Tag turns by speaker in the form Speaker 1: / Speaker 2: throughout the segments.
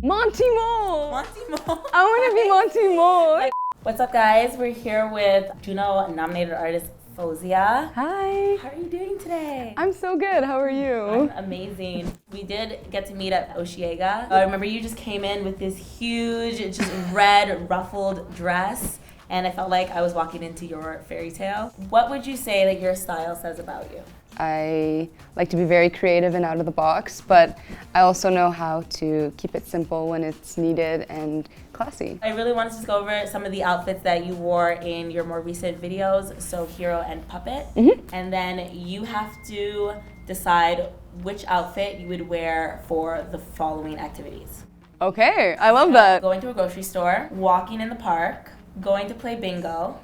Speaker 1: Monty Mole!
Speaker 2: Monty Mole.
Speaker 1: I want to be Monty Mole.
Speaker 2: What's up, guys? We're here with Juno-nominated artist Faouzia.
Speaker 1: Hi.
Speaker 2: How are you doing today?
Speaker 1: I'm so good. How are you?
Speaker 2: I'm amazing. We did get to meet at Oshiega. I remember you just came in with this huge, just red ruffled dress, and I felt like I was walking into your fairy tale. What would you say that your style says about you?
Speaker 1: I like to be very creative and out of the box, but I also know how to keep it simple when it's needed and classy.
Speaker 2: I really wanted to just go over some of the outfits that you wore in your more recent videos, so Hero and Puppet. And then you have to decide which outfit you would wear for the following activities.
Speaker 1: Okay, I love that.
Speaker 2: Going to a grocery store, walking in the park, going to play bingo,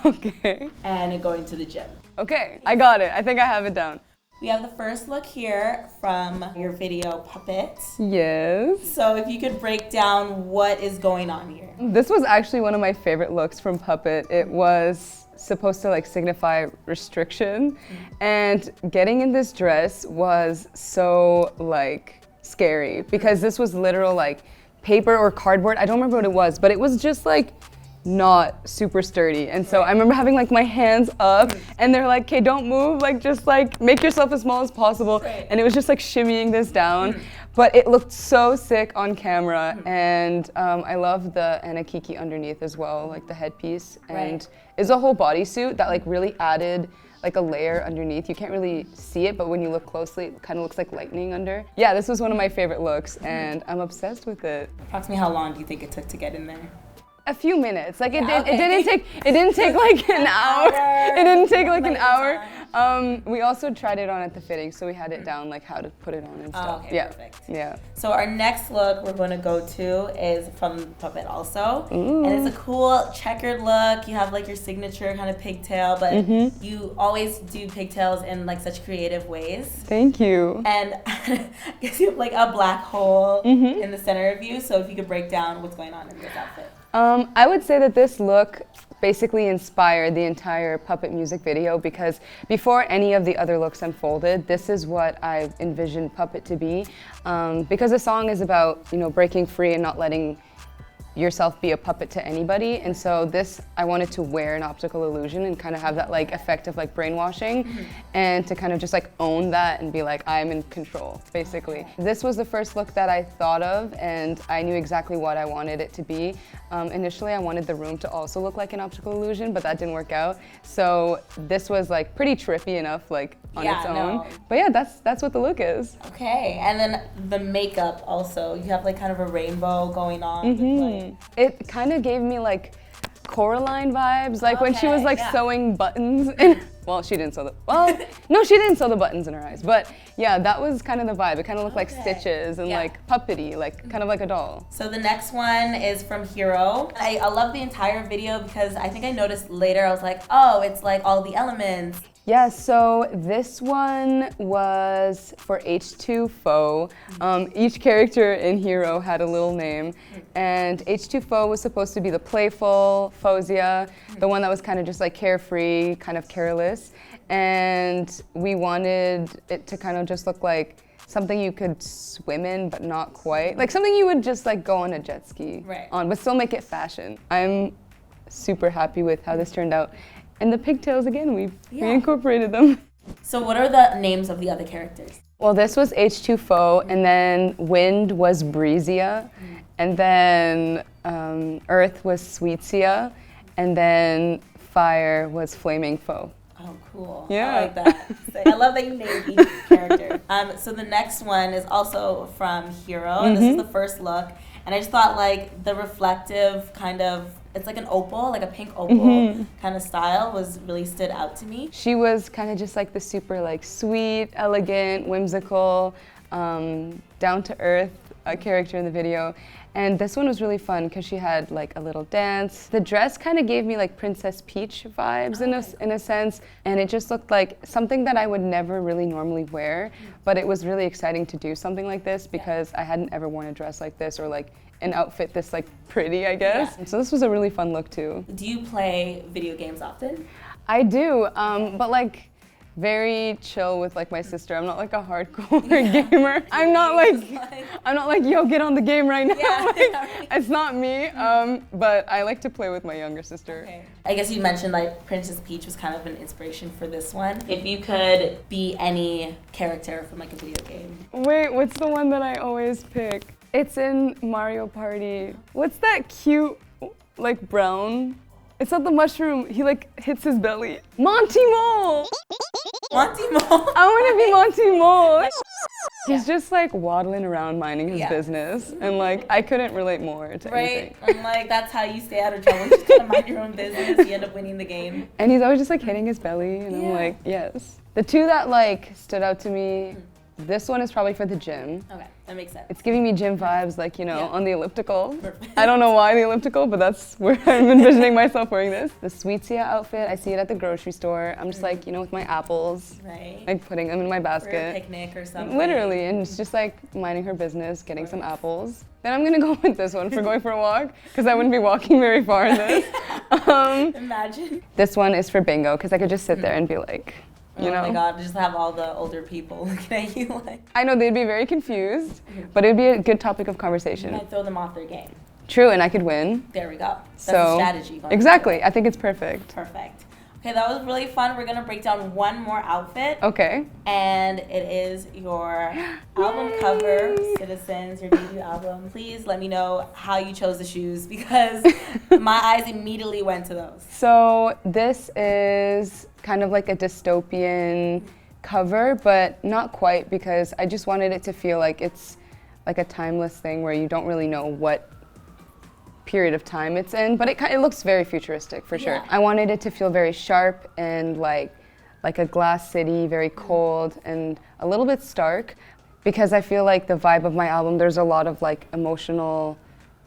Speaker 1: Okay.
Speaker 2: and going to the gym.
Speaker 1: Okay, I got it. I think I have it down.
Speaker 2: We have the first look here from your video Puppet.
Speaker 1: Yes.
Speaker 2: So if you could break down what is going on here.
Speaker 1: This was actually one of my favorite looks from Puppet. It was supposed to like signify restriction, and getting in this dress was so like scary because this was literal like paper or cardboard. I don't remember what it was, but it was just like not super sturdy. And so I remember having like my hands up and they're like, okay, don't move, like just like make yourself as small as possible. And it was just like shimmying this down. But it looked so sick on camera, and I love the anakiki underneath as well, like the headpiece. And it's a whole bodysuit that like really added like a layer underneath. You can't really see it, but when you look closely, it kind of looks like lightning under. Yeah, this was one of my favorite looks, and I'm obsessed with it.
Speaker 2: Approximately how long do you think it took to get in there?
Speaker 1: A few minutes. Like it didn't take like an hour. It didn't take like an hour. We also tried it on at the fitting, so we had it down like how to put it on and stuff.
Speaker 2: Okay,
Speaker 1: yeah.
Speaker 2: perfect.
Speaker 1: Yeah.
Speaker 2: So our next look we're going to go to is from Puppet also. And it's a cool checkered look. You have like your signature kind of pigtail, but you always do pigtails in like such creative ways.
Speaker 1: Thank you.
Speaker 2: And I guess you have like a black hole in the center of you. So if you could break down what's going on in this outfit.
Speaker 1: I would say that this look basically inspired the entire Puppet music video, because before any of the other looks unfolded, this is what I envisioned Puppet to be. Because the song is about, you know, breaking free and not letting yourself be a puppet to anybody, and so this, I wanted to wear an optical illusion and kind of have that like effect of like brainwashing, and to kind of just like own that and be like, I'm in control, basically. This was the first look that I thought of, and I knew exactly what I wanted it to be. Initially, I wanted the room to also look like an optical illusion, but that didn't work out. So this was like pretty trippy enough, like on its own. But yeah, that's what the look is.
Speaker 2: Okay, and then the makeup also. You have like kind of a rainbow going on. With, like...
Speaker 1: It kind of gave me like Coraline vibes, like when she was like sewing buttons. Well, she didn't sew no, she didn't sew the buttons in her eyes. But yeah, that was kind of the vibe. It kind of looked like stitches and like puppety, like kind of like a doll.
Speaker 2: So the next one is from Hero. I love the entire video because I think I noticed later, I was like, oh, it's like all the elements.
Speaker 1: Yeah, so this one was for H2 Faux. Each character in Hero had a little name, and H2 Faux was supposed to be the playful Faouzia, the one that was kind of just like carefree, kind of careless, and we wanted it to kind of just look like something you could swim in, but not quite. Like something you would just like go on a jet ski on, but still make it fashion. I'm super happy with how this turned out. And the pigtails, again, we incorporated them. So
Speaker 2: what are the names of the other characters?
Speaker 1: Well, this was H2 Faux, and then Wind was Breezia, and then Earth was Sweetsia, and then Fire was Flaming Faux.
Speaker 2: Oh, cool.
Speaker 1: Yeah.
Speaker 2: I like that. I love that you named each character. So the next one is also from Hero, and this is the first look. And I just thought like the reflective kind of, it's like an opal, like a pink opal kind of style was really stood out to me.
Speaker 1: She was kind of just like the super like sweet, elegant, whimsical, down to earth character in the video. And this one was really fun because she had like a little dance. The dress kind of gave me like Princess Peach vibes in a sense, and it just looked like something that I would never really normally wear, but it was really exciting to do something like this because I hadn't ever worn a dress like this or like an outfit this like pretty, I guess. So this was a really fun look too.
Speaker 2: Do you play video games often?
Speaker 1: I do, but like very chill with like my sister. I'm not like a hardcore gamer. I'm not like, yo, get on the game right now.
Speaker 2: Yeah,
Speaker 1: Like, it's not me. But I like to play with my younger sister.
Speaker 2: Okay. I guess you mentioned like Princess Peach was kind of an inspiration for this one. If you could be any character from like a video game.
Speaker 1: Wait, what's the one that I always pick? It's in Mario Party. What's that cute, like brown? It's not the mushroom. He like hits his belly. Monty Mole!
Speaker 2: Monty Mole.
Speaker 1: I want to be Monty Mole. He's just like waddling around minding his business, and like I couldn't relate more to anything.
Speaker 2: Right? I'm like, that's how you stay out of trouble. Just gotta mind your own business. You end up winning the game.
Speaker 1: And he's always just like hitting his belly, and I'm like, yes. The two that like stood out to me, this one is probably for the gym.
Speaker 2: Okay, that makes sense.
Speaker 1: It's giving me gym vibes, like, you know, on the elliptical.
Speaker 2: Perfect.
Speaker 1: I don't know why the elliptical, but that's where I'm envisioning myself wearing this. The Faouzia outfit, I see it at the grocery store. I'm just like, you know, with my apples,
Speaker 2: Right.
Speaker 1: like putting them in my basket.
Speaker 2: For a picnic or something.
Speaker 1: Literally, and it's just like minding her business, getting some apples. Then I'm gonna go with this one for going for a walk, because I wouldn't be walking very far in this.
Speaker 2: Imagine.
Speaker 1: This one is for bingo, because I could just sit there and be like, you know?
Speaker 2: Oh my god, just have all the older people looking at you like.
Speaker 1: I know they'd be very confused, but it'd be a good topic of
Speaker 2: You
Speaker 1: conversation.
Speaker 2: might throw them off their game.
Speaker 1: True, and I could win.
Speaker 2: There we go. That's
Speaker 1: So,
Speaker 2: a strategy. Going
Speaker 1: exactly, I think it's perfect.
Speaker 2: Perfect. Okay, that was really fun. We're gonna break down one more outfit.
Speaker 1: Okay.
Speaker 2: And it is your album cover, Citizens, your debut album. Please let me know how you chose the shoes, because my eyes immediately went to those.
Speaker 1: So this is kind of like a dystopian cover, but not quite, because I just wanted it to feel like it's like a timeless thing where you don't really know what period of time it's in, but it looks very futuristic for sure.
Speaker 2: Yeah.
Speaker 1: I wanted it to feel very sharp and like a glass city, very cold and a little bit stark, because I feel like the vibe of my album, there's a lot of like emotional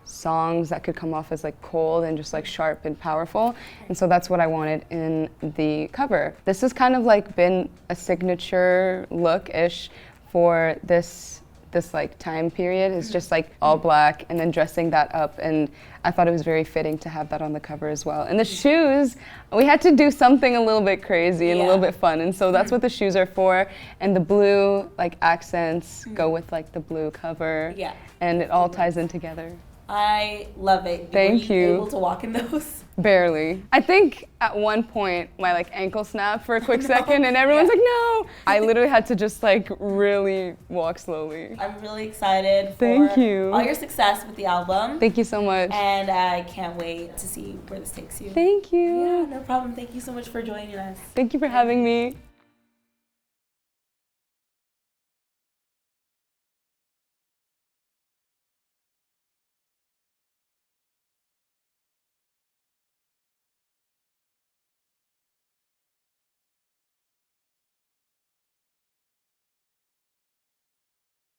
Speaker 1: songs that could come off as like cold and just like sharp and powerful, and so that's what I wanted in the cover. This has kind of like been a signature look-ish for this like time period. It's just like all black and then dressing that up, and I thought it was very fitting to have that on the cover as well. And the shoes, we had to do something a little bit crazy and a little bit fun, and so that's what the shoes are for. And the blue like accents go with like the blue cover, and it all ties in together.
Speaker 2: I love it.
Speaker 1: Thank
Speaker 2: Were you
Speaker 1: you.
Speaker 2: able to walk in those?
Speaker 1: Barely. I think at one point my like ankle snapped for a quick second, and everyone's like, no! I literally had to just like really walk slowly.
Speaker 2: I'm really excited for
Speaker 1: Thank you.
Speaker 2: all your success with the album.
Speaker 1: Thank you so much.
Speaker 2: And I can't wait to see where this takes you.
Speaker 1: Thank you.
Speaker 2: Yeah, no problem. Thank you so much for joining us.
Speaker 1: Thank you for having me.